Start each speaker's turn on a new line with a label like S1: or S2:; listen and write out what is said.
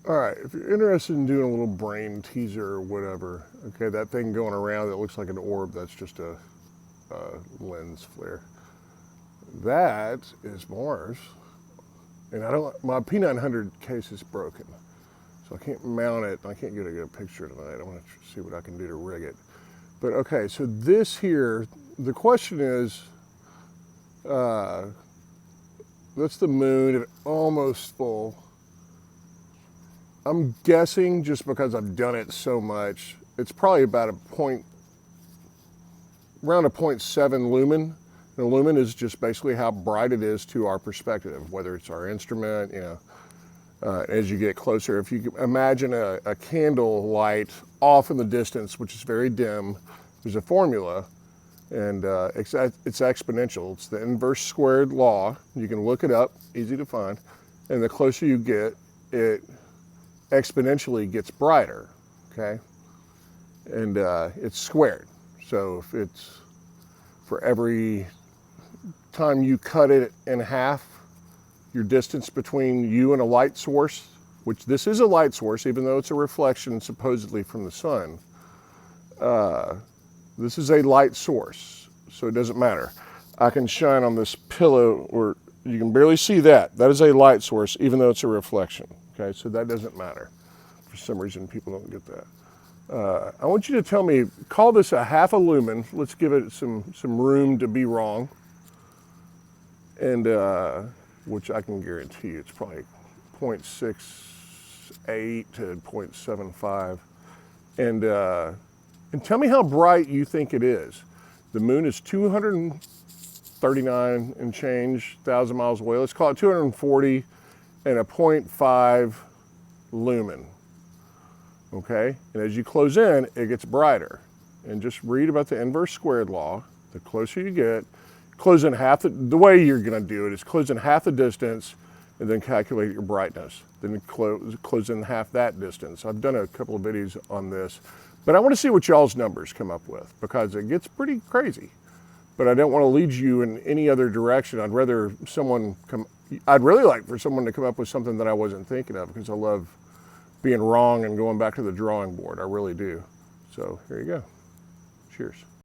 S1: All right, if you're interested in doing a little brain teaser or whatever, okay, that thing going around that looks like an orb, that's just a lens flare. That is Mars, and my P900 case is broken, so I can't mount it. I can't get a good picture tonight. I want to see what I can do to rig it. But okay, so this here, the question is, that's the moon at almost full. I'm guessing, just because I've done it so much, it's probably about around a 0.7 lumen. And a lumen is just basically how bright it is to our perspective, whether it's our instrument, as you get closer. If you imagine a candle light off in the distance, which is very dim, there's a formula, and it's exponential. It's the inverse squared law. You can look it up, easy to find. And the closer you get, it exponentially gets brighter, okay? And it's squared. So if it's for every time you cut it in half, your distance between you and a light source, which this is a light source, even though it's a reflection supposedly from the sun, this is a light source, so it doesn't matter. I can shine on this pillow, or you can barely see that. That is a light source, even though it's a reflection, okay? So that doesn't matter. For some reason, people don't get that. I want you to tell me, call this a half a lumen. Let's give it some room to be wrong. And which I can guarantee you, it's probably 0.68 to 0.75. And tell me how bright you think it is. The moon is 239 and change thousand miles away. Let's call it 240 and a 0.5 lumen. Okay, and as you close in, it gets brighter. And just read about the inverse squared law. The closer you get, close in half. The way you're going to do it is close in half the distance, and then calculate your brightness. Then close in half that distance. I've done a couple of videos on this, but I want to see what y'all's numbers come up with, because it gets pretty crazy. But I don't want to lead you in any other direction. I'd really like for someone to come up with something that I wasn't thinking of, because I love being wrong and going back to the drawing board. I really do. So here you go. Cheers.